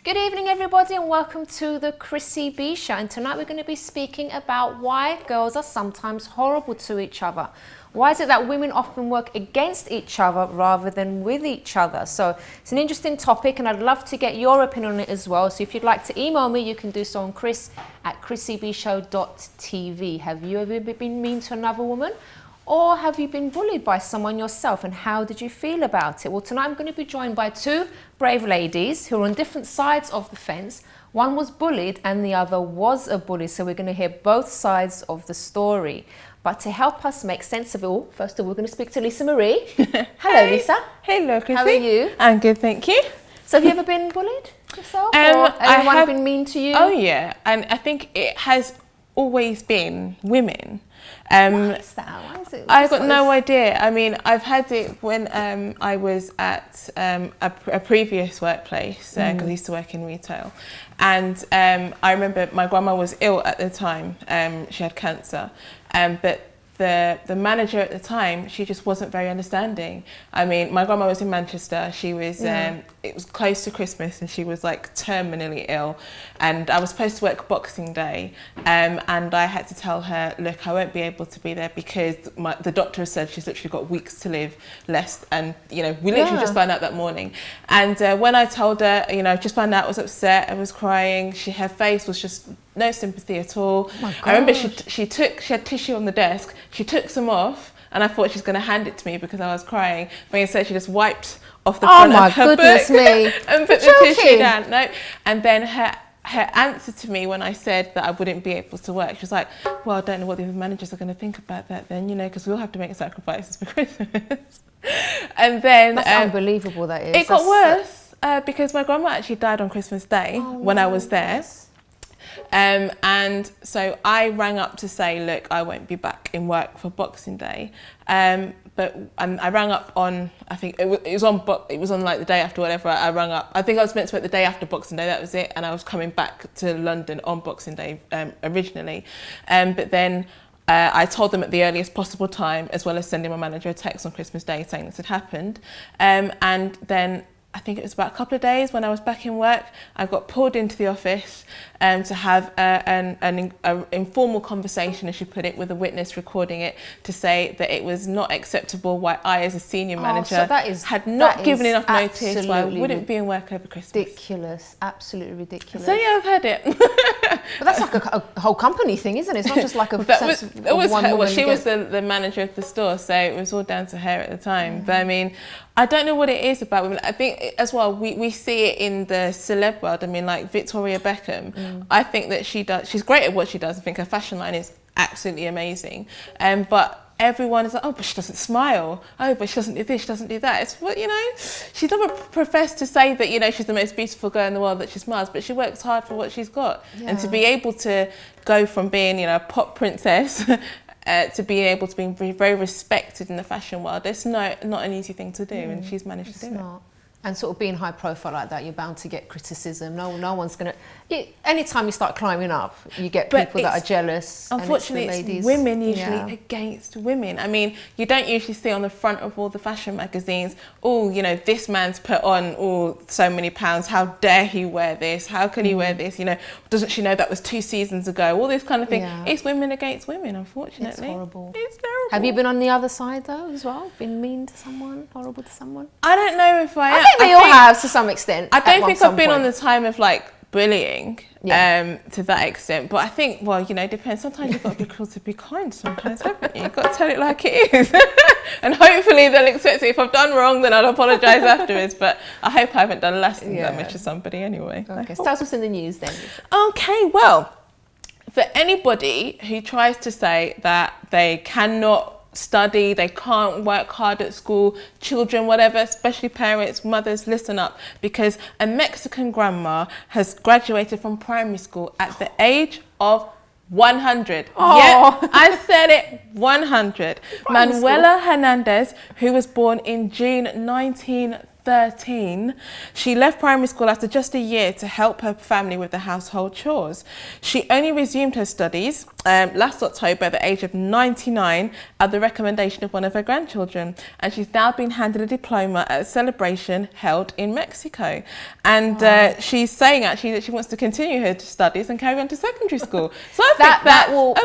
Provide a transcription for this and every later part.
Good evening everybody and welcome to the Chrissy B Show, and tonight we're going to be speaking about why girls are sometimes horrible to each other. Why is it that women often work against each other rather than with each other? So it's an interesting topic and I'd love to get your opinion on it as well. So if you'd like to email me, you can do so on chris@chrissybshow.tv. Have you ever been mean to another woman? Or have you been bullied by someone yourself, and how did you feel about it? Well, tonight I'm going to be joined by two brave ladies who are on different sides of the fence. One was bullied and the other was a bully, so we're going to hear both sides of the story. But to help us make sense of it all, first of all, we're going to speak to Lisa Marie. Hello, Hey. Lisa. Hello, Chrissy. How are you? I'm good, thank you. So have you ever been bullied yourself? Or anyone been mean to you? Oh yeah, and I think it has always been women. Why is that? Why is it? I got no idea. I mean, I've had it when I was at a previous workplace, because I used to work in retail. And I remember my grandma was ill at the time. She had cancer. But the manager at the time, she just wasn't very understanding. I mean, my grandma was in Manchester. She was, it was close to Christmas and she was like terminally ill. And I was supposed to work Boxing Day. And I had to tell her, look, I won't be able to be there because the doctor has said she's literally got weeks to live less. And, you know, we literally just found out that morning. And when I told her, you know, just found out I was upset, I was crying. Her face was just no sympathy at all. Oh, I remember she had tissue on the desk. She took some off and I thought she was going to hand it to me because I was crying. But instead she just wiped off the front of her book me. and put the tissue down. No. And then her answer to me when I said that I wouldn't be able to work, she was like, well, I don't know what the other managers are going to think about that then, you know, because we'll have to make sacrifices for Christmas. And then... That's unbelievable, that is. It got worse because my grandma actually died on Christmas Day when I was there. And so I rang up to say, look, I won't be back in work for Boxing Day. But I rang up on, I think it was on like the day after, whatever. I rang up. I think I was meant to work the day after Boxing Day. That was it. And I was coming back to London on Boxing Day originally. But then I told them at the earliest possible time, as well as sending my manager a text on Christmas Day saying this had happened. And then I think it was about a couple of days when I was back in work, I got pulled into the office to have an informal conversation, as she put it, with a witness recording it, to say that it was not acceptable why I, as a senior manager, had not given enough notice why I wouldn't be in work over Christmas. Ridiculous, absolutely ridiculous. So yeah, I've heard it. But that's like a whole company thing, isn't it? It's not just like a she was the manager of the store, so it was all down to her at the time. But I mean, I don't know what it is about women. I think as well, we see it in the celeb world. I mean, like Victoria Beckham, I think that she's great at what she does. I think her fashion line is absolutely amazing. But everyone is like, oh, but she doesn't smile. Oh, but she doesn't do this, she doesn't do that. It's what, you know, she doesn't profess to say that, you know, she's the most beautiful girl in the world, that she smiles, but she works hard for what she's got. Yeah. And to be able to go from being, you know, a pop princess to being able to be very respected in the fashion world, it's not an easy thing to do, and she's managed to do it. And sort of being high profile like that, you're bound to get criticism. No one's going to... Anytime you start climbing up, you get people that are jealous. Unfortunately, it's women usually against women. I mean, you don't usually see on the front of all the fashion magazines, oh, you know, this man's put on, so many pounds. How dare he wear this? How can he wear this? You know, doesn't she know that was 2 seasons ago? All this kind of thing. Yeah. It's women against women, unfortunately. It's horrible. It's terrible. Have you been on the other side, though, as well? Been mean to someone? Horrible to someone? I don't know if I think we all have to some extent. I don't think I've been on the time of like bullying to that extent, but I think, well, you know, it depends. Sometimes you've got to be cruel to be kind sometimes, haven't you? You've got to tell it like it is. And hopefully they'll accept it. If I've done wrong, then I'll apologise afterwards, but I hope I haven't done lasting damage to somebody anyway. Okay, so tell us what's in the news then. Okay, well, for anybody who tries to say that they cannot study, they can't work hard at school, children, whatever, especially parents, mothers, listen up, because a Mexican grandma has graduated from primary school at the age of 100. Oh. Yeah, I said it, 100. Manuela Hernandez, who was born in June 1913, she left primary school after just a year to help her family with the household chores. She only resumed her studies last October at the age of 99 at the recommendation of one of her grandchildren, and she's now been handed a diploma at a celebration held in Mexico. And she's saying actually that she wants to continue her studies and carry on to secondary school. So I think that will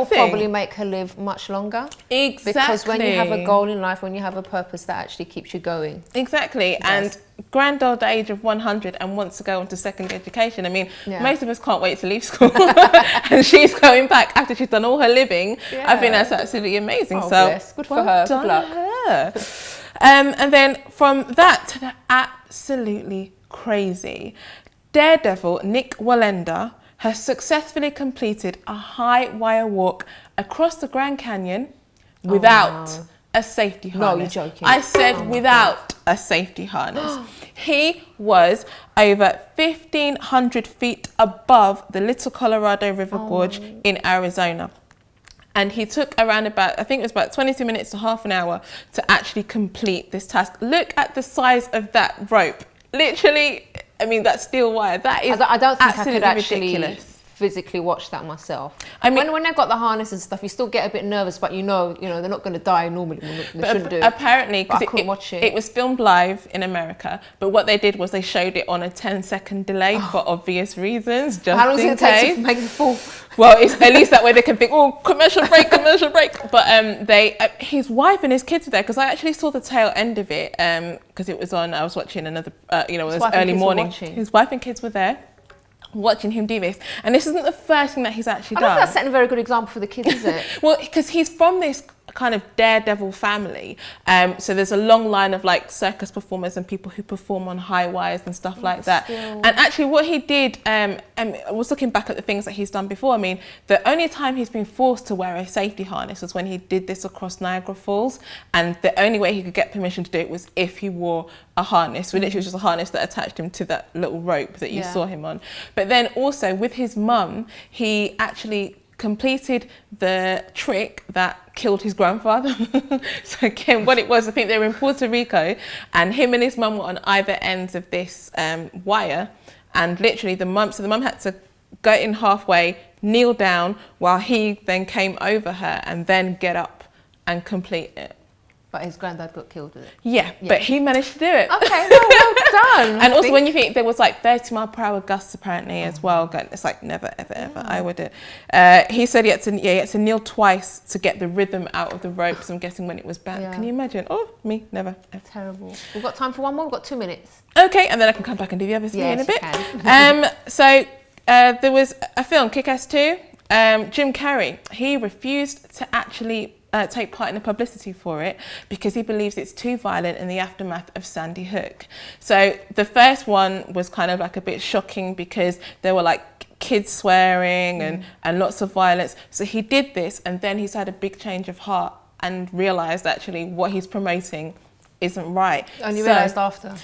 probably make her live much longer. Exactly. Because when you have a goal in life, when you have a purpose, that actually keeps you going. Exactly. And grand old age of 100 and wants to go on to secondary education. I mean, most of us can't wait to leave school. And she's going back after she's done all her living. I think that's absolutely amazing. Oh, so bless. Good for her. Good luck. Her. And then from that to the absolutely crazy, daredevil Nick Wallenda has successfully completed a high wire walk across the Grand Canyon without a safety harness. No, you're joking. I said without a safety harness. He was over 1,500 feet above the Little Colorado River Gorge in Arizona. And he took around about, I think it was about 22 minutes to half an hour to actually complete this task. Look at the size of that rope. Literally, I mean, that's steel wire. That is I don't think I could absolutely actually ridiculous. physically watch that myself. I mean, when they've got the harness and stuff, you still get a bit nervous, but you know, they're not going to die normally. They shouldn't do. Apparently, because it was filmed live in America, but what they did was they showed it on a 10-second delay for obvious reasons. Just how long does in it take case. to make it fall? Well, it's at least that way they can think, oh, commercial break. But his wife and his kids were there, because I actually saw the tail end of it, because it was on. I was watching another, it was early morning. His wife and kids were there, watching him do this, and this isn't the first thing that he's actually done. I don't think that's setting a very good example for the kids, is it? Well, because he's from this kind of daredevil family, so there's a long line of like circus performers and people who perform on high wires and stuff like that. And actually what he did, and I was looking back at the things that he's done before, I mean, the only time he's been forced to wear a safety harness was when he did this across Niagara Falls, and the only way he could get permission to do it was if he wore a harness, which literally was just a harness that attached him to that little rope that you saw him on. But then also with his mum, he actually completed the trick that killed his grandfather. So again, what it was, I think they were in Puerto Rico, and him and his mum were on either ends of this wire, and literally the mum had to go in halfway, kneel down, while he then came over her and then get up and complete it. But his granddad got killed with it. Yeah, but he managed to do it. Okay, well done. And also when you think there was like 30-mile-per-hour gusts apparently as well, it's like never, ever, ever, I would do. He said he had to kneel twice to get the rhythm out of the ropes, I'm guessing, when it was back. Can you imagine? Oh, me, never, ever. Terrible. We've got time for one more, we've got 2 minutes. Okay, and then I can come back and do the other thing in a bit. So there was a film, Kick-Ass 2, Jim Carrey, he refused to actually take part in the publicity for it because he believes it's too violent in the aftermath of Sandy Hook. So the first one was kind of like a bit shocking because there were like kids swearing and lots of violence. So he did this, and then he's had a big change of heart and realised actually what he's promoting isn't right. And you realised after?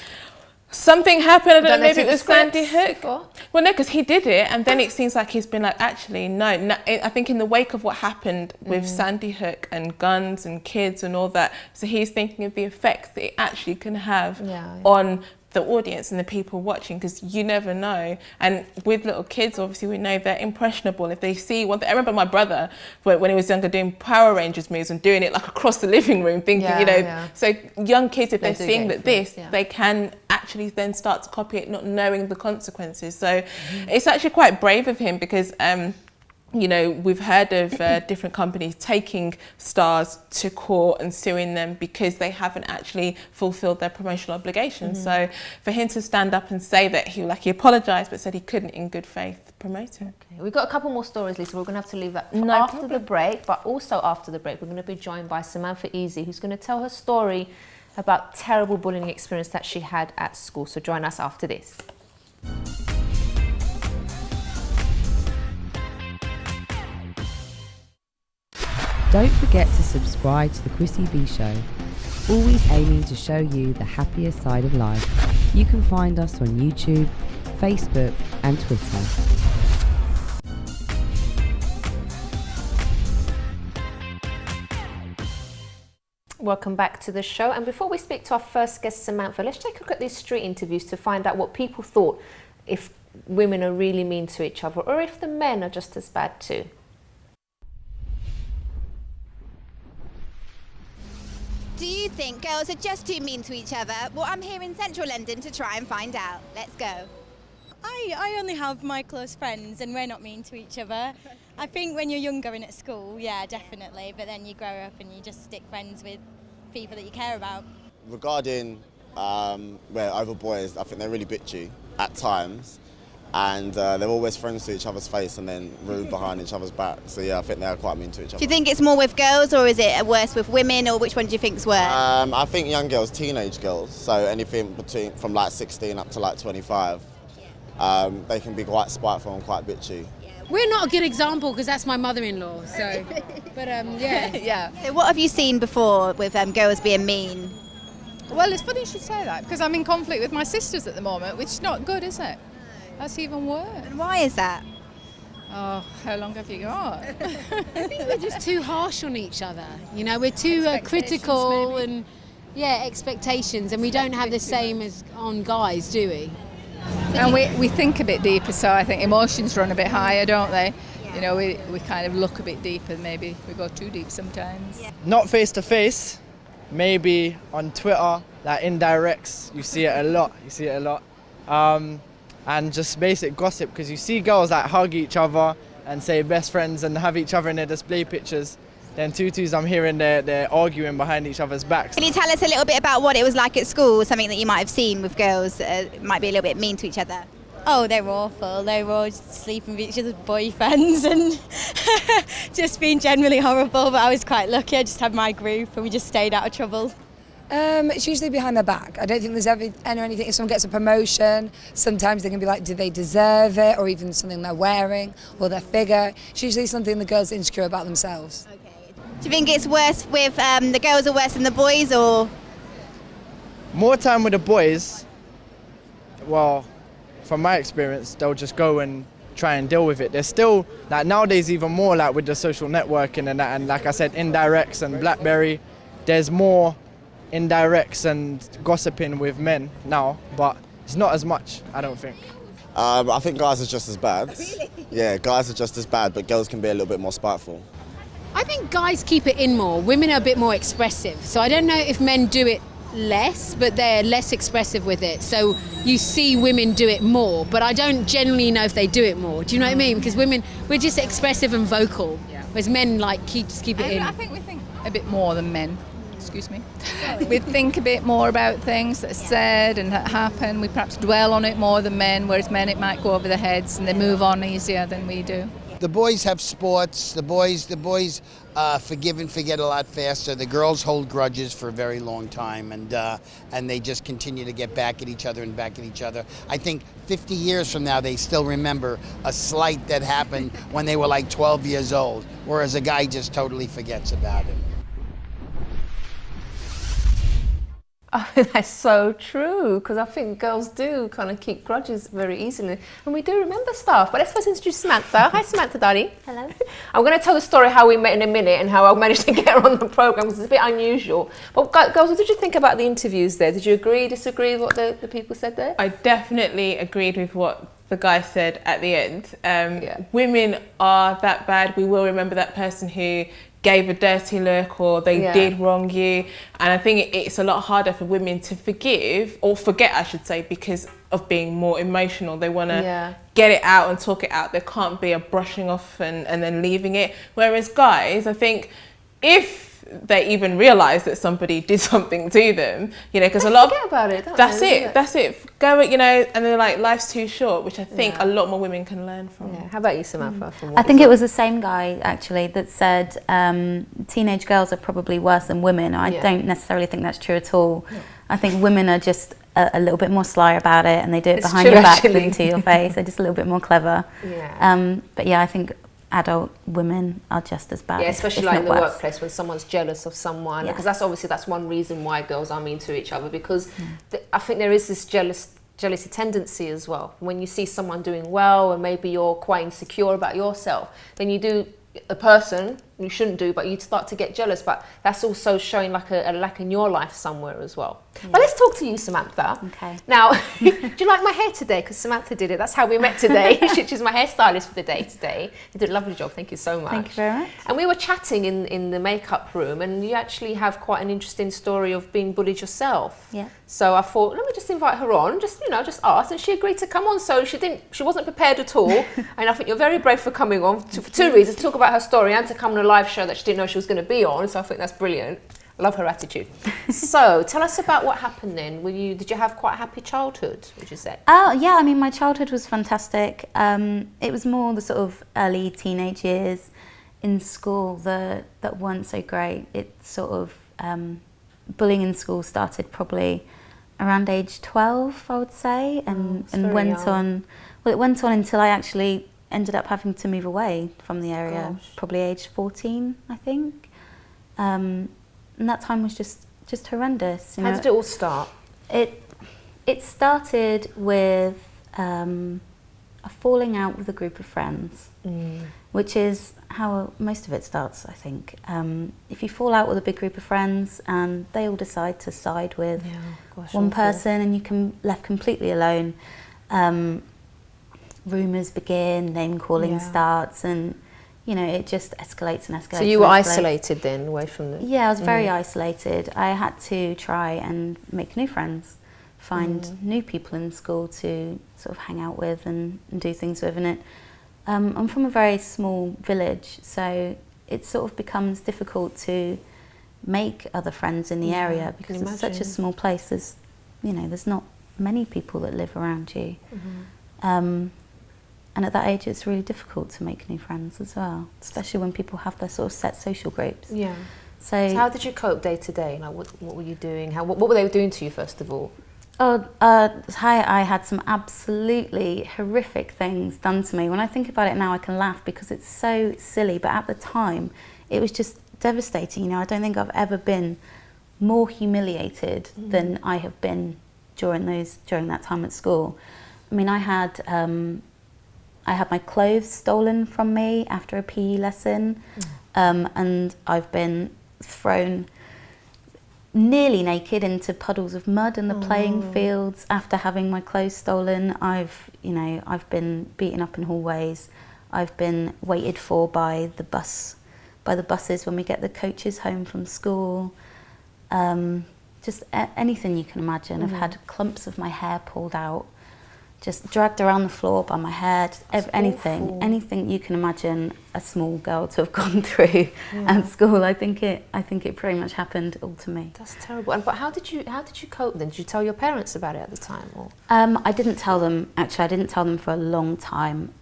Something happened, I don't know, maybe it was Sandy Hook. Well, no, because he did it, and then it seems like he's been like, actually, no. I think in the wake of what happened with Sandy Hook and guns and kids and all that, so he's thinking of the effects that it actually can have on the audience and the people watching, because you never know. And with little kids, obviously, we know they're impressionable. If they see one thing, I remember my brother, when he was younger, doing Power Rangers moves and doing it like across the living room, thinking, so young kids, if they're seeing this, they can actually then start to copy it, not knowing the consequences. So it's actually quite brave of him, because we've heard of different companies taking stars to court and suing them because they haven't actually fulfilled their promotional obligations. So for him to stand up and say that he apologised but said he couldn't in good faith promote it. Okay. We've got a couple more stories, Lisa. We're going to have to leave that after the break. But also after the break, we're going to be joined by Samantha Easy, who's going to tell her story about terrible bullying experience that she had at school. So join us after this. Don't forget to subscribe to the Chrissy B Show, always aiming to show you the happier side of life. You can find us on YouTube, Facebook and Twitter. Welcome back to the show. And before we speak to our first guest, Samantha, let's take a look at these street interviews to find out what people thought, if women are really mean to each other or if the men are just as bad too. Do you think girls are just too mean to each other? Well, I'm here in central London to try and find out. Let's go. I only have my close friends and we're not mean to each other. I think when you're younger and at school, yeah, definitely, but then you grow up and you just stick friends with people that you care about. Regarding over boys, I think they're really bitchy at times, and they're always friends to each other's face and then rude behind each other's back. So yeah, I think they're quite mean to each other. Do you think it's more with girls or is it worse with women, or which one do you think's worse? I think young girls, teenage girls, so anything from like 16 up to like 25, they can be quite spiteful and quite bitchy. We're not a good example because that's my mother-in-law, so, but yeah. Yeah. So what have you seen before with girls being mean? Well, it's funny you should say that because I'm in conflict with my sisters at the moment, which is not good, is it? That's even worse. And why is that? Oh, how long have you got? I think we're just too harsh on each other. You know, we're too critical maybe. and, yeah, expectations, and we don't have the same as on guys, do we? And we think a bit deeper, so I think emotions run a bit higher, don't they? Yeah. You know, we kind of look a bit deeper, maybe we go too deep sometimes. Yeah. Not face to face, maybe on Twitter, like indirects, you see it a lot. And just basic gossip, because you see girls that hug each other and say best friends and have each other in their display pictures. Then tutus, I'm hearing they're arguing behind each other's backs. Can you tell us a little bit about what it was like at school, something that you might have seen with girls that might be a little bit mean to each other? Oh, they were awful. They were all just sleeping with each other's boyfriends and just being generally horrible, but I was quite lucky. I just had my group and we just stayed out of trouble. It's usually behind their back. I don't think there's ever anything. If someone gets a promotion, sometimes they can be like, do they deserve it? Or even something they're wearing or their figure. It's usually something the girl's insecure about themselves. Okay. Do you think it's worse with the girls are worse than the boys, or? More time with the boys, well, from my experience, they'll just go and try and deal with it. There's still, like nowadays even more like with the social networking and that, and like I said, indirects and BlackBerry, there's more indirects and gossiping with men now, but it's not as much, I don't think. I think guys are just as bad. Really? Yeah, guys are just as bad, but girls can be a little bit more spiteful. I think guys keep it in more. Women are a bit more expressive. So I don't know if men do it less, but they're less expressive with it. So you see women do it more, but I don't generally know if they do it more. Do you know what I mean? Because women, we're just expressive and vocal, whereas men like just keep it in. I think we think a bit more than men. Excuse me. We think a bit more about things that are said and that happen. We perhaps dwell on it more than men, whereas men it might go over their heads and they move on easier than we do. The boys have sports. The boys forgive and forget a lot faster. The girls hold grudges for a very long time, and they just continue to get back at each other and back at each other. I think 50 years from now, they still remember a slight that happened when they were like 12 years old, whereas a guy just totally forgets about it. I think that's so true, because I think girls do kind of keep grudges very easily, and we do remember stuff. But let's first introduce Samantha. Hi, Samantha, darling. Hello. I'm going to tell the story how we met in a minute and how I managed to get her on the programme, because it's a bit unusual. But girls, what did you think about the interviews there? Did you agree, disagree with what the people said there? I definitely agreed with what the guy said at the end. Women are that bad. We will remember that person who gave a dirty look or they did wrong you, and I think it's a lot harder for women to forgive or forget, I should say, because of being more emotional. They want to get it out and talk it out. There can't be a brushing off and then leaving it, whereas guys, I think if they even realise that somebody did something to them, you know, because a lot of forget about it, don't that's it, go, you know, and they're like, life's too short, which I think a lot more women can learn from. How about you, Samantha? I think it was the same guy actually that said teenage girls are probably worse than women. I don't necessarily think that's true at all. I think women are just a little bit more sly about it, and they do it behind your back than to your face. They're just a little bit more clever. But yeah, I think adult women are just as bad. Yeah, especially if like in not the worse. workplace when someone's jealous of someone, Yeah. because that's one reason why girls are mean to each other, because I think there is this jealousy tendency as well. When you see someone doing well and maybe you're quite insecure about yourself, then you do a person you shouldn't do, but you start to get jealous. But that's also showing like a lack in your life somewhere as well. But let's talk to you, Samantha. Okay. Now, do you like my hair today? Because Samantha did it. That's how we met today. She's my hairstylist for the day today. You did a lovely job. Thank you so much. Thank you very much. And we were chatting in the makeup room, and you actually have quite an interesting story of being bullied yourself. Yeah. So I thought, let me just invite her on, just ask, and she agreed to come on. So she wasn't prepared at all, and I think you're very brave for coming on for two reasons: to talk about her story and to come on a live show that she didn't know she was going to be on. So I think that's brilliant. I love her attitude. So tell us about what happened then. Did you have quite a happy childhood, would you say? Oh yeah, I mean my childhood was fantastic. It was more the sort of early teenage years in school that weren't so great. It sort of bullying in school started probably around age 12, I would say, and went on. Well, it went on until I actually ended up having to move away from the area, probably age 14, I think. And that time was just horrendous. How did it all start? It started with a falling out with a group of friends, which is how most of it starts, I think. If you fall out with a big group of friends and they all decide to side with one person and you can left completely alone, rumours begin, name calling starts, and it just escalates and escalates. So you were isolated then, away from the... Yeah, I was very isolated. I had to try and make new friends, find new people in school to sort of hang out with and do things with. And I'm from a very small village, so it sort of becomes difficult to make other friends in the area because it's such a small place. There's not many people that live around you. And at that age, it's really difficult to make new friends as well, especially when people have their sort of set social groups. Yeah. So how did you cope day to day? Like, what were you doing? What were they doing to you, first of all? I had some absolutely horrific things done to me. When I think about it now, I can laugh because it's so silly. But at the time, it was just devastating. I don't think I've ever been more humiliated than I have been during that time at school. I mean, I had my clothes stolen from me after a PE lesson, and I've been thrown nearly naked into puddles of mud in the playing fields after having my clothes stolen. I've been beaten up in hallways. I've been waited for by the buses when we get the coaches home from school. Just anything you can imagine. I've had clumps of my hair pulled out, just dragged around the floor by my hair, anything you can imagine a small girl to have gone through at school. I think it pretty much happened all to me. That's terrible. But how did you cope then? Did you tell your parents about it at the time? Or? I didn't tell them. Actually, I didn't tell them for a long time.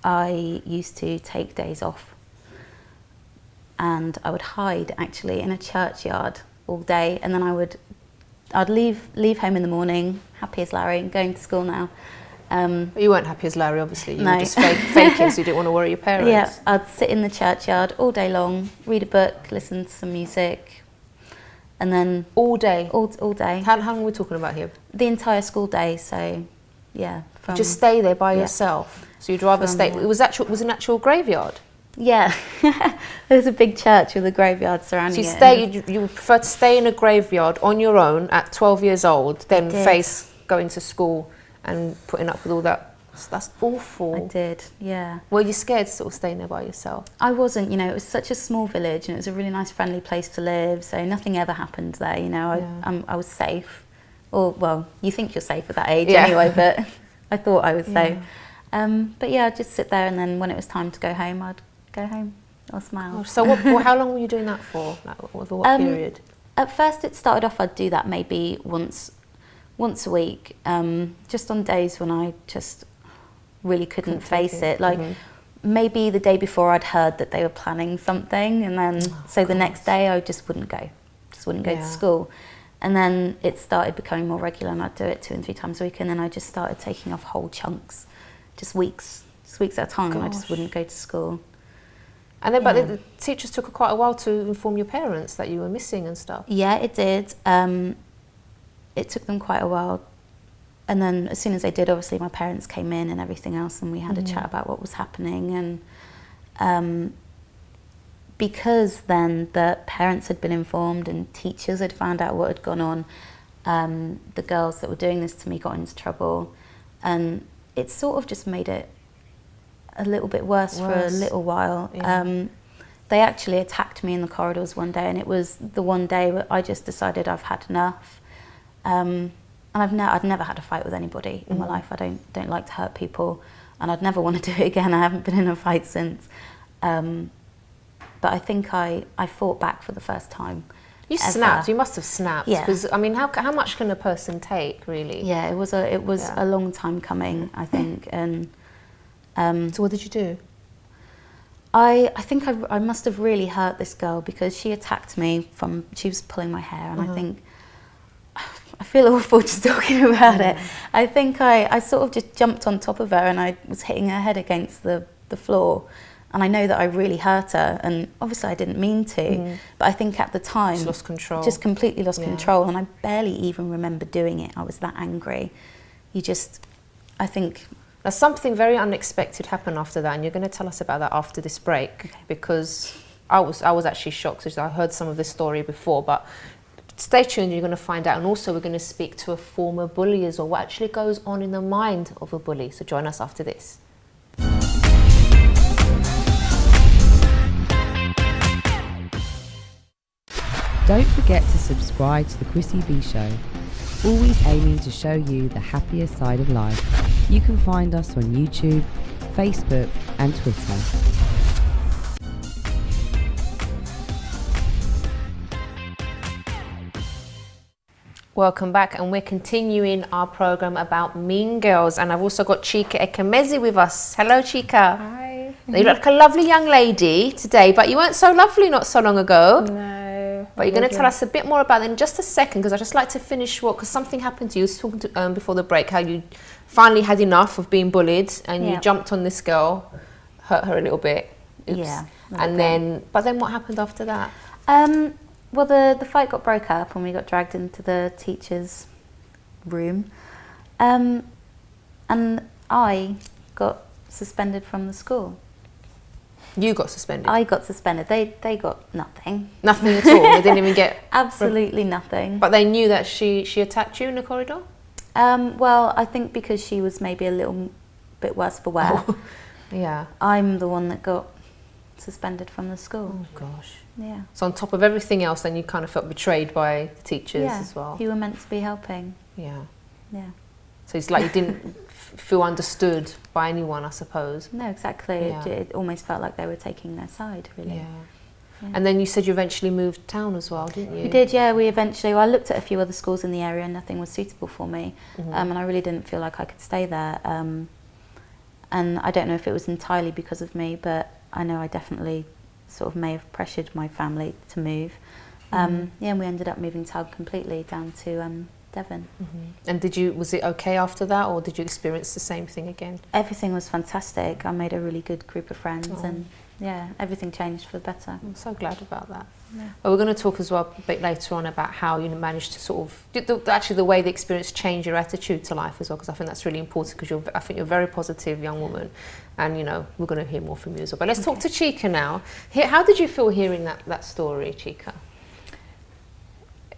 I used to take days off, and I would hide actually in a churchyard all day, and then I'd leave home in the morning, happy as Larry, going to school now. But you weren't happy as Larry, obviously. You no. were just faking, so you didn't want to worry your parents. Yeah, I'd sit in the churchyard all day long, read a book, listen to some music, and then... All day? All day. How long are we talking about here? The entire school day, so, yeah. Just stay there by yourself? So you'd rather stay... It was an actual graveyard? Yeah, there's a big church with a graveyard surrounding it. So you would prefer to stay in a graveyard on your own at 12 years old than face going to school and putting up with all that? That's awful. I did, yeah. Were you scared to sort of staying there by yourself? I wasn't, it was such a small village and it was a really nice friendly place to live, so nothing ever happened there, I was safe. Or, well, you think you're safe at that age anyway, but I thought I was safe. But yeah, I'd just sit there, and then when it was time to go home, I'd go home or smile. So how long were you doing that for? Over what period? At first it started off, I'd do that maybe once a week, just on days when I just really couldn't face it. Like maybe the day before I'd heard that they were planning something, and then the next day I just wouldn't go to school. And then it started becoming more regular, and I'd do it 2 and 3 times a week, and then I just started taking off whole chunks, just weeks weeks at a time, and I just wouldn't go to school. And then, but the teachers took quite a while to inform your parents that you were missing and stuff. Yeah, it did. It took them quite a while. And then as soon as they did, obviously my parents came in and everything else, and we had a chat about what was happening. And because then the parents had been informed and teachers had found out what had gone on, the girls that were doing this to me got into trouble. And it sort of just made it a little bit worse for a little while. Yeah. They actually attacked me in the corridors one day, and it was the one day where I just decided I've had enough. And I'd never had a fight with anybody in my life. I don't like to hurt people, and I'd never want to do it again. I haven't been in a fight since. But I think I fought back for the first time. You snapped. You must have snapped. Yeah. Because I mean, how much can a person take, really? Yeah, it was a long time coming, I think. And so what did you do? I think I must have really hurt this girl, because she attacked me she was pulling my hair, and I feel awful just talking about it. I think I sort of just jumped on top of her, and I was hitting her head against the floor. And I know that I really hurt her, and obviously I didn't mean to, but I think at the time... Just lost control. Just completely lost control, and I barely even remember doing it. I was that angry. I think... Now, something very unexpected happened after that, and you're going to tell us about that after this break, because I was actually shocked, because I heard some of this story before, but stay tuned, you're going to find out. And also we're going to speak to a former bully as well, what actually goes on in the mind of a bully. So join us after this. Don't forget to subscribe to the Chrissy B Show, always aiming to show you the happier side of life. You can find us on YouTube, Facebook and Twitter. Welcome back, and we're continuing our program about Mean Girls, and I've also got Chika Ekemezi with us. Hello, Chika. Hi. You look like a lovely young lady today, but you weren't so lovely not so long ago. No. But you're going to tell us a bit more about it in just a second, because I'd just like to finish because something happened to you. I was talking to, before the break, how you finally had enough of being bullied, and you jumped on this girl, hurt her a little bit. Oops. Yeah. But then what happened after that? Well, the fight got broke up, and we got dragged into the teacher's room. And I got suspended from the school. You got suspended? I got suspended. They got nothing. Nothing at all? They didn't even get... Absolutely nothing. But they knew that she attacked you in the corridor? Well, I think because she was maybe a little bit worse for wear. Oh. Yeah. I'm the one that got suspended from the school. Oh, gosh. Yeah. So on top of everything else, then you kind of felt betrayed by the teachers as well? You were meant to be helping. Yeah. Yeah. So it's like you didn't feel understood by anyone, I suppose. No, exactly. Yeah. It almost felt like they were taking their side, really. Yeah. And then you said you eventually moved town as well, didn't you? We did, yeah. I looked at a few other schools in the area, and nothing was suitable for me. And I really didn't feel like I could stay there. And I don't know if it was entirely because of me, but I know I definitely sort of may have pressured my family to move. And we ended up moving town completely down to Devon. And was it okay after that, or did you experience the same thing again? Everything was fantastic. I made a really good group of friends, and yeah, everything changed for the better. I'm so glad about that. Yeah. But we're going to talk as well a bit later on about how you managed to sort of, actually the way the experience changed your attitude to life as well, because I think that's really important, because I think you're a very positive young woman, and we're going to hear more from you as well. But let's talk to Chika now. How did you feel hearing that story, Chika?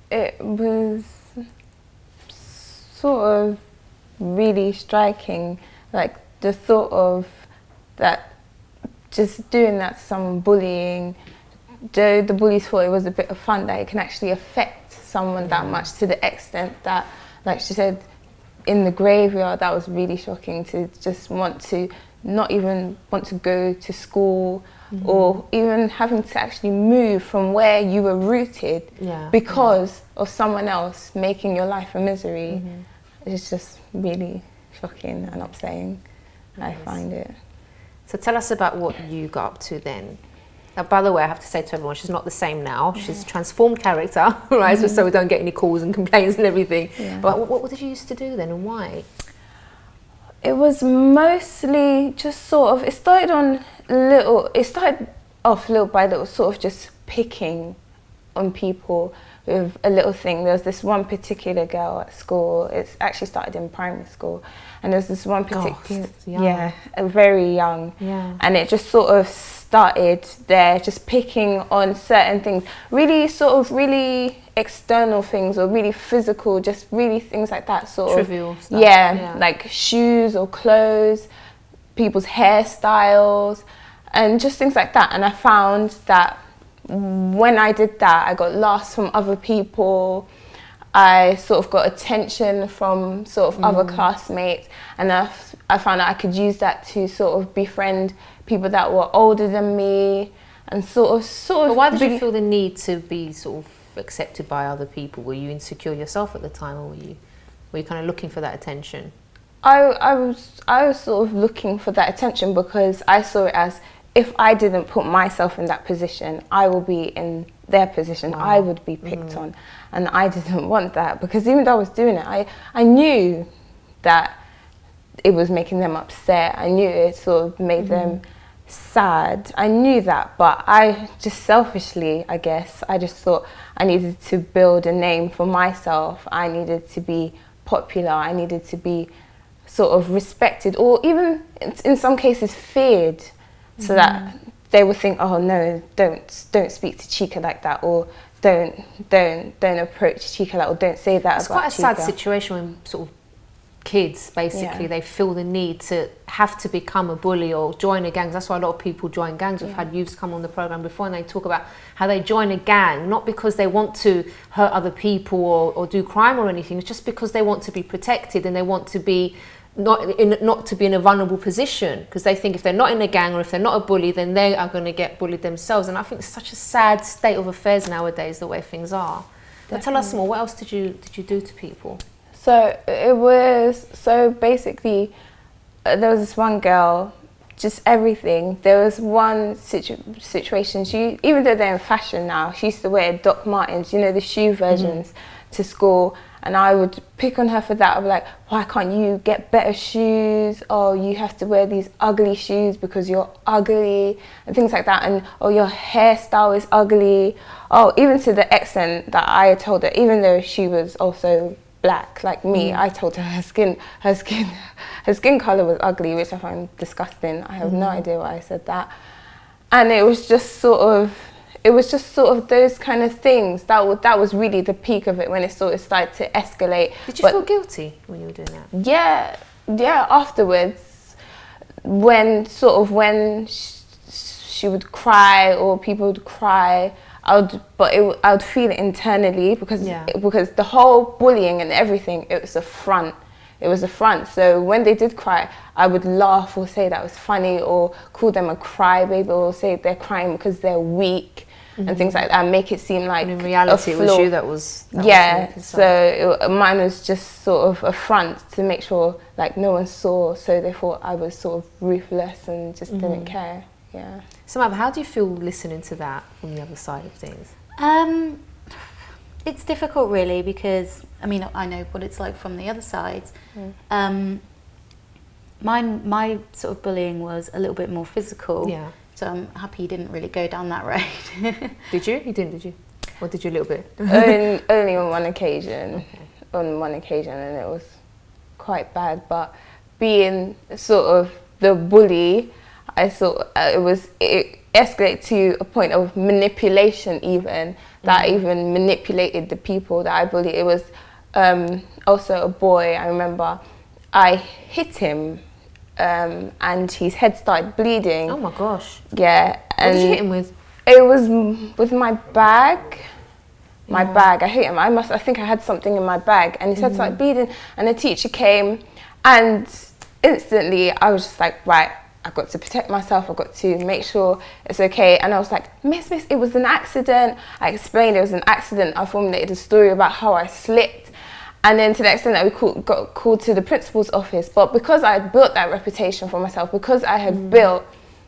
It was sort of really striking, like the thought of that, just doing that to someone, bullying. The bullies thought it was a bit of fun, that it can actually affect someone that much, to the extent that, like she said, in the graveyard, that was really shocking, to just not even want to go to school, or even having to actually move from where you were rooted because of someone else making your life a misery. It's just really shocking and upsetting. I find it. So tell us about what you got up to then. Now, by the way, I have to say to everyone, she's not the same now. She's a transformed character, right? So we don't get any calls and complaints and everything. But what did you used to do then, and why? It was mostly just sort of, it started off little by little, sort of just picking on people with a little thing. There was this one particular girl at school, it's actually started in primary school, and there's this one particular, very young, and it just sort of started there, just picking on certain things, really sort of really external things or really physical, just really things like that, sort trivial of stuff. Like shoes or clothes, people's hairstyles, and just things like that. And I found that when I did that, I got laughs from other people, I sort of got attention from sort of other classmates, and I found that I could use that to sort of befriend people that were older than me, and sort of. But why did you feel the need to be sort of accepted by other people? Were you insecure yourself at the time, or were you kind of looking for that attention? I was sort of looking for that attention because I saw it as, if I didn't put myself in that position, I will be in their position. I would be picked on, and I didn't want that, because even though I was doing it, I knew that it was making them upset. I knew it sort of made them sad. I knew that, but I just selfishly, I guess, I just thought I needed to build a name for myself. I needed to be popular. I needed to be sort of respected, or even in some cases feared, so that they would think, oh no, don't speak to Chica like that, or don't approach Chica like, or don't say that about Chica. It's quite a sad situation when sort of kids, basically, they feel the need to have to become a bully or join a gang. That's why a lot of people join gangs. We've had youths come on the program before, and they talk about how they join a gang, not because they want to hurt other people or do crime or anything. It's just because they want to be protected, and they want to be not to be in a vulnerable position, because they think if they're not in a gang or if they're not a bully, then they are going to get bullied themselves. And I think it's such a sad state of affairs nowadays, the way things are. But tell us more. What else did you do to people? So basically, there was this one girl, just everything. There was one situation, she, even though they're in fashion now, she used to wear Doc Martens, you know, the shoe versions, to school. And I would pick on her for that. I'd be like, why can't you get better shoes? Oh, you have to wear these ugly shoes because you're ugly, and things like that. And, oh, your hairstyle is ugly. Oh, even to the extent that I told her, even though she was also black like me, I told her her skin color was ugly, which I find disgusting. I have no idea why I said that. And it was just sort of those kind of things. That was really the peak of it, when it sort of started to escalate. Did you feel guilty when you were doing that? Yeah. Afterwards, when she would cry or people would cry, I would feel it internally, because the whole bullying and everything, it was a front. It was a front. So when they did cry, I would laugh or say that was funny, or call them a crybaby, or say they're crying because they're weak, and things like that, and make it seem like in reality it was you that was mine was just sort of a front to make sure like no one saw, so they thought I was sort of ruthless and just didn't care. Samantha, how do you feel listening to that from the other side of things? It's difficult, really, because I mean, I know what it's like from the other side. My sort of bullying was a little bit more physical. So I'm happy you didn't really go down that road. Did you? You didn't, did you? Or did you a little bit? Only on one occasion. Okay. On one occasion, and it was quite bad. But being sort of the bully, I thought it escalated to a point of manipulation, even that I even manipulated the people that I bullied. It was also a boy. I remember I hit him. And his head started bleeding. Oh my gosh. Yeah. What did you hit him with? It was with my bag. My bag. I hit him. I think I had something in my bag, and his head started bleeding. And the teacher came, and instantly I was just like, right, I've got to protect myself. I've got to make sure it's okay. And I was like, Miss, it was an accident. I explained it was an accident. I formulated a story about how I slipped. And then to the extent that we got called to the principal's office. But because I had built that reputation for myself, because I had built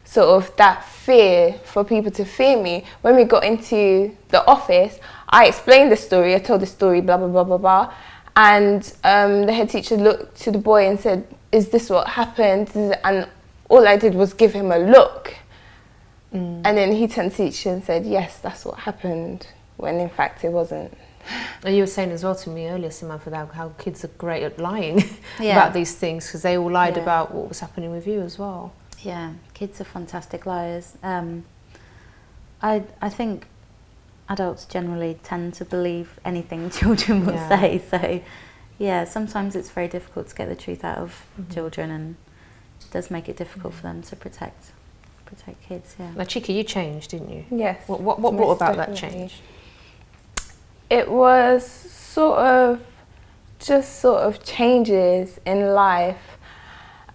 sort of that fear for people to fear me, when we got into the office, I explained the story, I told the story, blah, blah, blah, blah, blah. And the head teacher looked to the boy and said, "Is this what happened?" And all I did was give him a look. And then he turned to the teacher and said, "Yes, that's what happened," when in fact it wasn't. And you were saying as well to me earlier, Samantha, how kids are great at lying about these things, because they all lied about what was happening with you as well. Yeah, kids are fantastic liars. I think adults generally tend to believe anything children will say, so yeah, sometimes it's very difficult to get the truth out of children, and it does make it difficult for them to protect kids. Yeah. Now, Chika, you changed, didn't you? Yes. What brought about that change? It was sort of changes in life,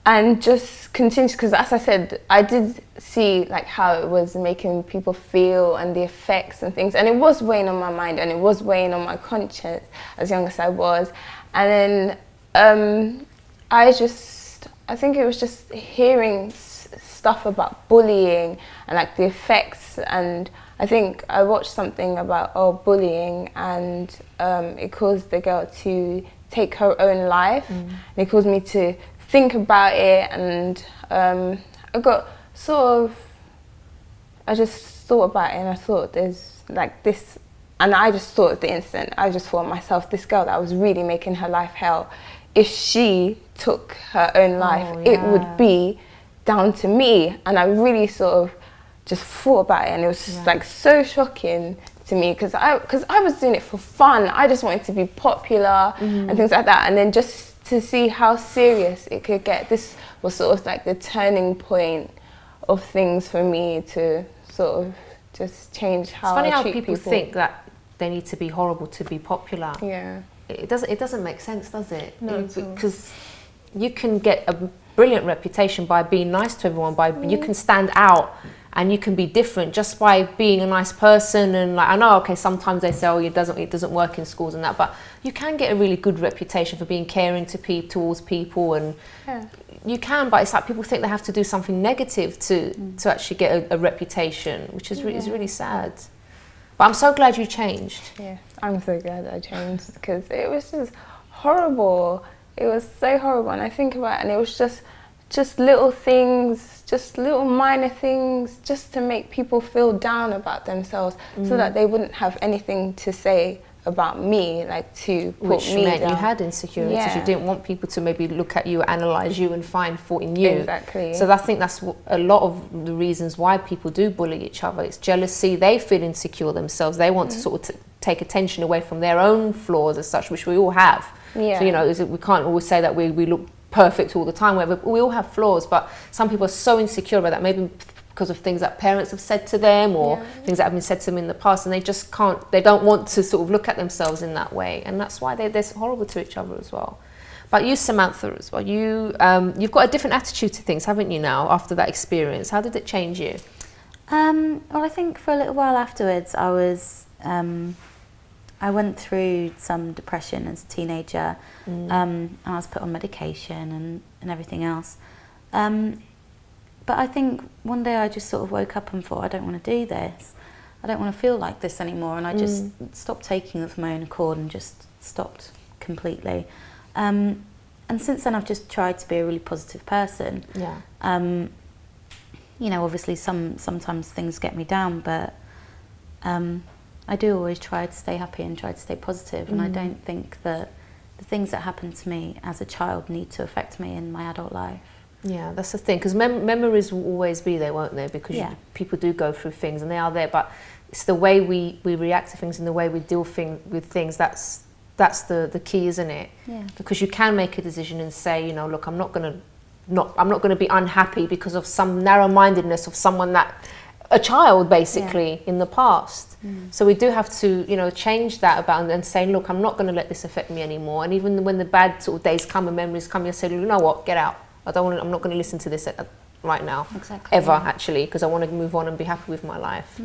and just continues, because as I said, I did see like how it was making people feel and the effects and things, and it was weighing on my mind and it was weighing on my conscience as young as I was. And then I think it was just hearing stuff about bullying and like the effects, and I think I watched something about bullying, and it caused the girl to take her own life, and it caused me to think about it, and I got I just thought about it, and I thought there's like this, and I just thought at the instant, I just thought myself, this girl that was really making her life hell, if she took her own life, it would be down to me. And I really sort of just thought about it, and it was just like so shocking to me, because I was doing it for fun. I just wanted to be popular and things like that, and then just to see how serious it could get. This was sort of like the turning point of things for me to sort of just change how I treat people. It's funny how people think that they need to be horrible to be popular. Yeah. It doesn't make sense, does it? No, because you can get a brilliant reputation by being nice to everyone, you can stand out and you can be different just by being a nice person. And like, I know, okay, sometimes they say, it doesn't work in schools and that, but you can get a really good reputation for being caring towards people, and you can, but it's like people think they have to do something negative to actually get a reputation, which is really sad. But I'm so glad you changed. Yeah, I'm so glad I changed, because it was just horrible. It was so horrible, and I think about it, and it was just little things, just little minor things, just to make people feel down about themselves, so that they wouldn't have anything to say about me, like to put Which me meant down. you had insecurities. Yeah. You didn't want people to maybe look at you, analyse you and find fault in you. Exactly. So I think that's a lot of the reasons why people do bully each other. It's jealousy. They feel insecure themselves. They want to sort of take attention away from their own flaws as such, which we all have. Yeah. So, we can't always say that we look perfect all the time. We all have flaws, but some people are so insecure about that, maybe because of things that parents have said to them, or things that have been said to them in the past, and they just can't, they don't want to sort of look at themselves in that way, and that's why they're horrible to each other as well. But you, Samantha, as well, you've got a different attitude to things, haven't you, now, after that experience? How did it change you? Well, I think for a little while afterwards, I went through some depression as a teenager, and I was put on medication and everything else. But I think one day I just sort of woke up and thought, I don't want to do this. I don't want to feel like this anymore. And I just stopped taking it for my own accord and just stopped completely. And since then I've just tried to be a really positive person. Yeah. You know, obviously sometimes things get me down, but I do always try to stay happy and try to stay positive. And I don't think that the things that happened to me as a child need to affect me in my adult life. Yeah, that's the thing, because memories will always be there, won't they? Because people do go through things and they are there, but it's the way we react to things and the way we deal with things that's the key, isn't it? Yeah. Because you can make a decision and say, you know, look, I'm not going to be unhappy because of some narrow-mindedness of someone a child basically in the past. So we do have to, you know, change that about and say, look, I'm not going to let this affect me anymore. And even when the bad sort of days come and memories come, you say, you know what, get out. I'm not going to listen to this right now, actually, because I want to move on and be happy with my life.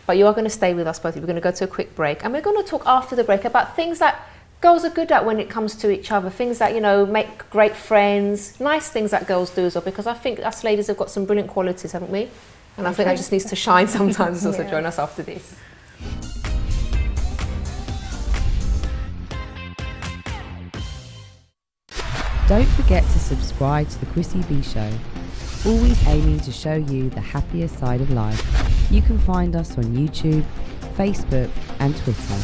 But you are going to stay with us both. We're going to go to a quick break, and we're going to talk after the break about things that girls are good at when it comes to each other, things that, you know, make great friends, nice things that girls do as well, because I think us ladies have got some brilliant qualities, haven't we? And I think that just needs to shine sometimes. Also join us after this. Don't forget to subscribe to the Chrissy B Show, always aiming to show you the happier side of life. You can find us on YouTube, Facebook and Twitter.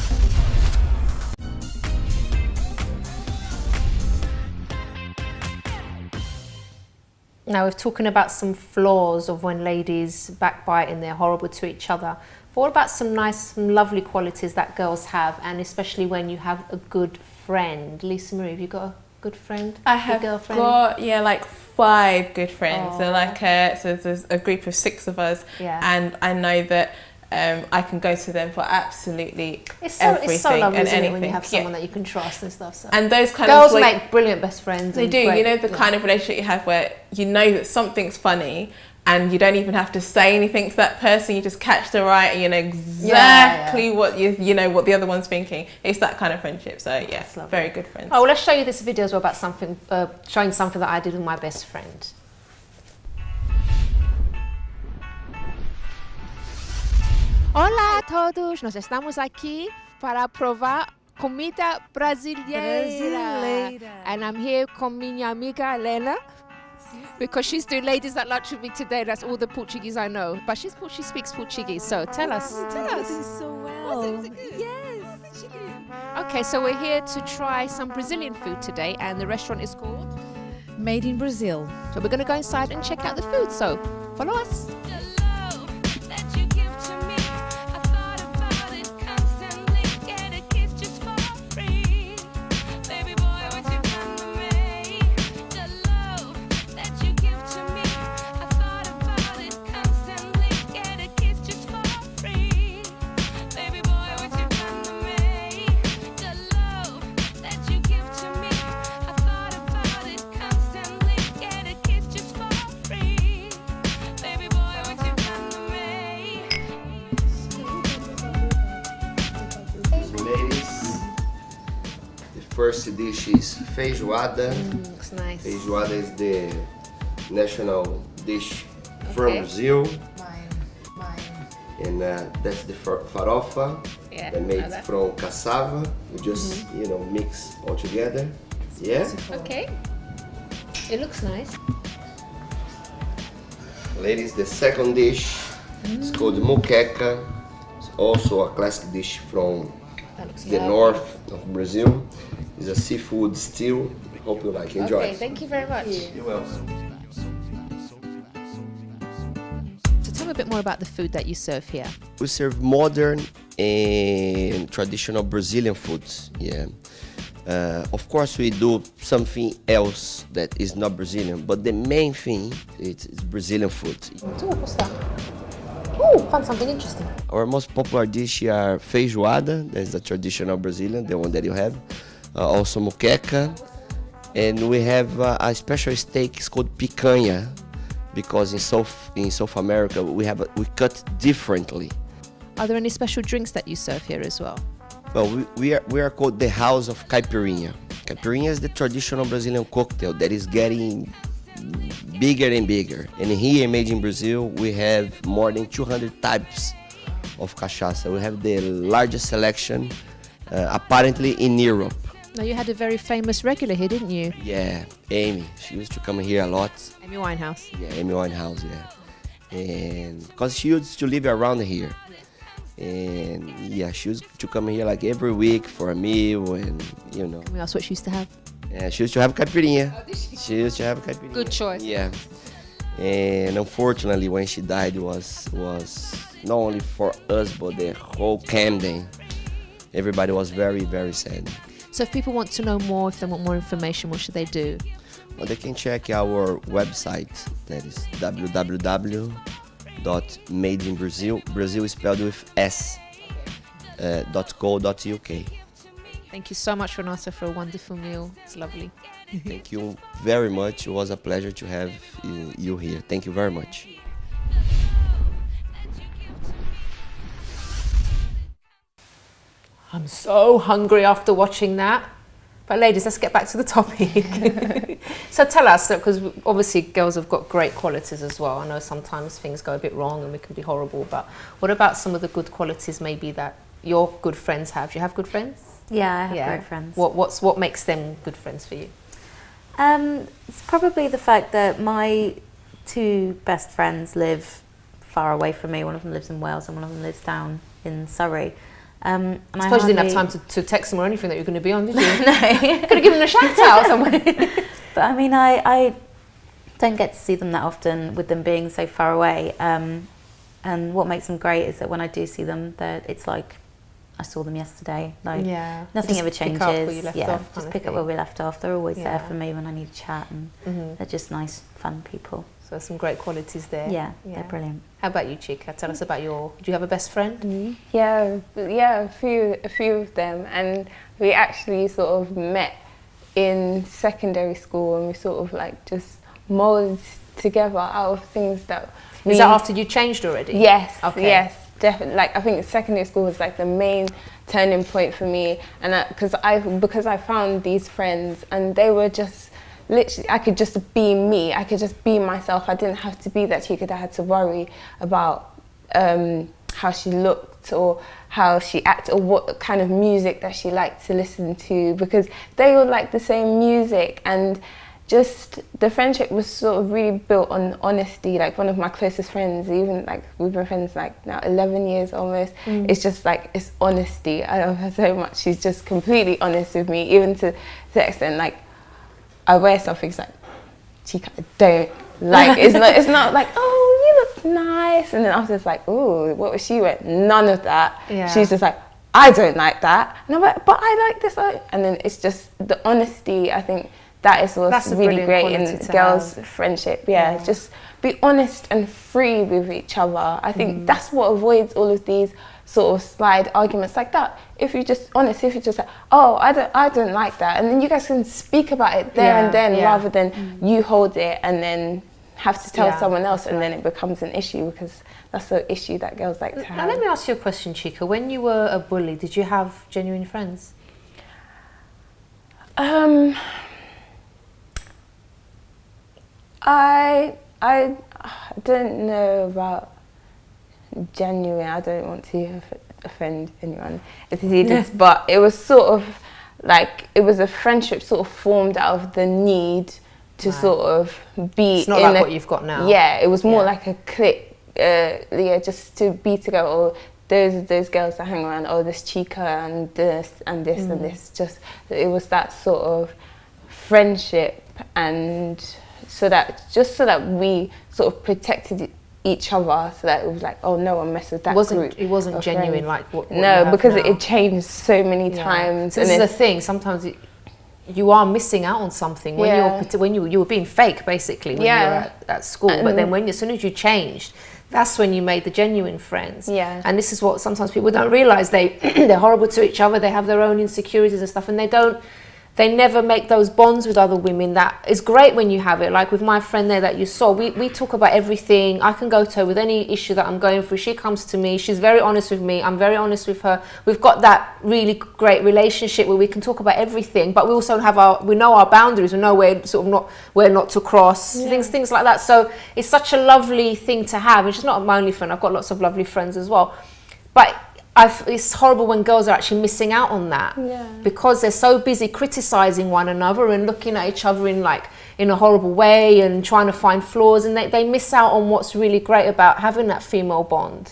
Now we're talking about some flaws of when ladies backbite and they're horrible to each other. But what about some nice, some lovely qualities that girls have, and especially when you have a good friend? Lisa Marie, have you got a good friend? I have got, yeah, like 5 good friends. So like, so there's a group of 6 of us, and I know that I can go to them for absolutely everything. It's so lovely, and isn't anything. it, when you have someone that you can trust and stuff. So. And those kind girls of make brilliant best friends. They do. You know, the kind of relationship you have where you know that something's funny, and you don't even have to say anything to that person. You just catch the right, and you know exactly what you know what the other one's thinking. It's that kind of friendship. So yeah, very good friends. Oh, well, let's show you this video as well about something, showing something that I did with my best friend. Olá a todos, nós estamos aqui para provar comida brasileira. And I'm here com minha amiga Helena, because she's doing Ladies That Lunch with me today. That's all the Portuguese I know. But she speaks Portuguese, so tell us. Tell us. So well. Was it good? Yes, she did. Okay, so we're here to try some Brazilian food today, and the restaurant is called Made in Brazil. So we're going to go inside and check out the food, so follow us. First dish is feijoada. Looks nice. Feijoada is the national dish from Brazil. Mine. And that's the farofa. Yeah, that made from cassava. We just you know mix all together. Yeah. Okay. It looks nice. Ladies, the second dish is called moqueca. It's also a classic dish from the north of Brazil. It's a seafood stew. Hope you like. Enjoy. Okay, thank you very much. You're welcome. So tell me a bit more about the food that you serve here. We serve modern and traditional Brazilian foods. Yeah. Of course, we do something else that is not Brazilian, but the main thing is Brazilian food. What's that? Oh, found something interesting. Our most popular dish are feijoada. That's the traditional Brazilian, the one that you have. Also moqueca, and we have a special steak. It's called picanha, because in South America we cut differently. Are there any special drinks that you serve here as well? Well, we are called the House of Caipirinha. Caipirinha is the traditional Brazilian cocktail that is getting bigger and bigger. And here, made in Brazil, we have more than 200 types of cachaça. We have the largest selection, apparently in Europe. Now, you had a very famous regular here, didn't you? Yeah, Amy. She used to come here a lot. Amy Winehouse. Yeah, Amy Winehouse, yeah. And because she used to live around here. And yeah, she used to come here like every week for a meal, and you know. That's what she used to have. Yeah, she used to have caipirinha. She used to have caipirinha. Good choice. Yeah. And unfortunately, when she died, was not only for us, but the whole Camden. Everybody was very, very sad. So if people want to know more, if they want more information, what should they do? Well, they can check our website. That is www.madeinbrazil, Brazil spelled with S, .co.uk. Thank you so much, Renata, for a wonderful meal. It's lovely. Thank you very much. It was a pleasure to have you here. Thank you very much. I'm so hungry after watching that. But ladies, let's get back to the topic. So tell us, because obviously girls have got great qualities as well. I know sometimes things go a bit wrong and we can be horrible, but what about some of the good qualities maybe that your good friends have? Do you have good friends? Yeah, I have great friends. What makes them good friends for you? It's probably the fact that my two best friends live far away from me. One of them lives in Wales and one of them lives down in Surrey. And I suppose you didn't have time to text them or anything that you're going to be on, did you? No. Could have given them a shout out somewhere. But I mean, I don't get to see them that often with them being so far away. And what makes them great is that when I do see them, it's like I saw them yesterday. Like nothing ever changes. Pick up where you left off, just pick up where we left off. They're always Yeah. there for me when I need to chat, and they're just nice, fun people. So some great qualities there. Yeah, they're brilliant. How about you, Chica? Tell us about do you have a best friend? Yeah, a few of them, and we actually sort of met in secondary school, and we sort of like just molded together out of things that. Is that after you changed already? Yes. Okay. Yes, definitely. Like I think secondary school was like the main turning point for me, and because I found these friends, and they were just. Literally, I could just be me. I could just be myself. I didn't have to be that chica that had to worry about how she looked or how she acted or what kind of music that she liked to listen to, because they all liked the same music, and just the friendship was sort of really built on honesty. Like one of my closest friends, even like we've been friends like now 11 years almost. It's just like, it's honesty. I love her so much. She's just completely honest with me, even to the extent like I wear something, it's like, Chica, I don't like, it's not like, oh, you look nice, and then I was just like, oh, what was she wearing? None of that. Yeah. She's just like, I don't like that, and I'm like, but I like this, and then it's just the honesty. I think that is what's really great in girls' friendship. Yeah, just be honest and free with each other. I think that's what avoids all of these sort of slide arguments like that. If you're just honest, if you're just like, oh, I don't like that, and then you guys can speak about it there and then, rather than you hold it and then have to tell someone else, and then it becomes an issue, because that's the issue that girls like to have. Now let me ask you a question, Chica. When you were a bully, did you have genuine friends? I don't know about genuine. I don't want to offend anyone if they see this, but it was sort of like, it was a friendship sort of formed out of the need to sort of be. It's not like what you've got now. Yeah, it was more like a clique. Just to be together. Or those girls that hang around. Oh, this Chica and this and this and this. Just it was that sort of friendship, and so that we sort of protected each other, so that it was like, oh, no one mess with that group. It wasn't genuine like what no, because it changed so many times. So this is the thing. Sometimes you are missing out on something when you were being fake, basically, when you were at school. But then as soon as you changed, that's when you made the genuine friends. Yeah. And this is what sometimes people don't realise. They're horrible to each other. They have their own insecurities and stuff, and they never make those bonds with other women. That is great when you have it. Like with my friend there that you saw, we talk about everything. I can go to her with any issue that I'm going through. She comes to me. She's very honest with me. I'm very honest with her. We've got that really great relationship where we can talk about everything, but we also we know our boundaries. We know where not to cross, things like that. So it's such a lovely thing to have. And she's not my only friend. I've got lots of lovely friends as well. But it's horrible when girls are actually missing out on that, because they're so busy criticizing one another and looking at each other in a horrible way and trying to find flaws, and they miss out on what's really great about having that female bond,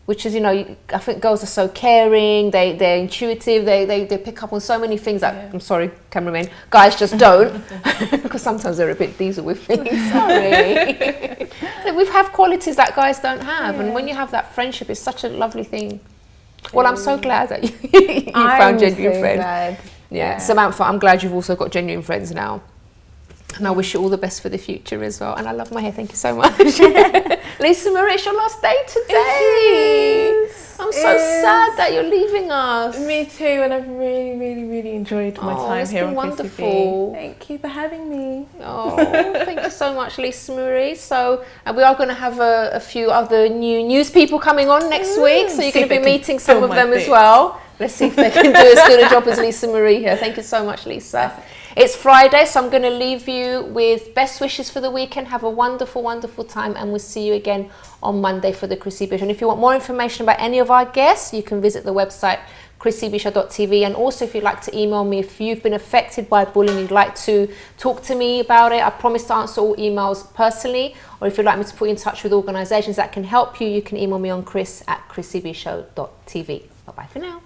which is, I think girls are so caring, they're intuitive, they pick up on so many things that, I'm sorry, cameraman, guys just don't, because sometimes they're a bit diesel with me, sorry. We have qualities that guys don't have, and when you have that friendship, it's such a lovely thing. Well, I'm so glad that you found genuine friends. Yeah, Samantha, I'm glad you've also got genuine friends now. And I wish you all the best for the future as well. And I love my hair, thank you so much. Lisa Marie, it's your last day today. I'm so sad that you're leaving us. Me too, and I've really, really, really enjoyed my time here on Chrissy B. Wonderful. Thank you for having me. Oh, thank you so much, Lisa Marie. So we are going to have a few other new news people coming on next week. So you're going to be meeting some of them as well. Let's see if they can do as good a job as Lisa Marie here. Thank you so much, Lisa. It's Friday, so I'm going to leave you with best wishes for the weekend. Have a wonderful, wonderful time, and we'll see you again on Monday for the Chrissy B Show. And if you want more information about any of our guests, you can visit the website chrissybshow.tv. And also, if you'd like to email me, if you've been affected by bullying, you'd like to talk to me about it, I promise to answer all emails personally. Or if you'd like me to put you in touch with organisations that can help you, you can email me on chris@chrissybshow.tv. Bye-bye for now.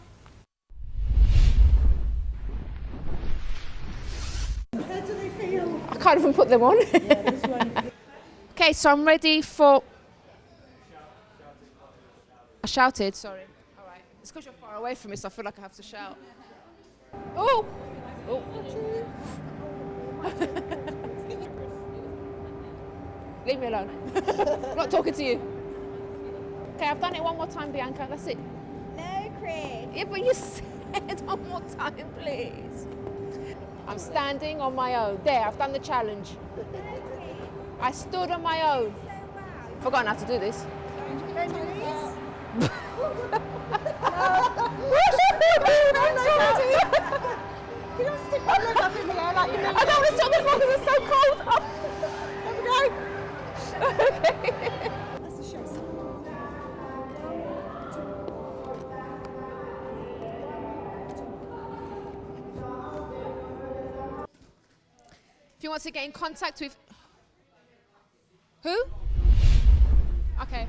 How do they feel? I can't even put them on. Okay, so I'm ready for... I shouted, sorry. All right. It's because you're far away from me, so I feel like I have to shout. Oh! Oh. Leave me alone. I'm not talking to you. Okay, I've done it one more time, Bianca. That's it. No, Chris. Yeah, but you said one more time, please. I'm standing on my own. There, I've done the challenge. I stood on my own. Forgotten how to do this. You don't stick my leg up in the air like you mean. I don't want to stop before because it's so cold. Oh. There we go. Okay. That's a show. If you want to get in contact with... Who? Okay.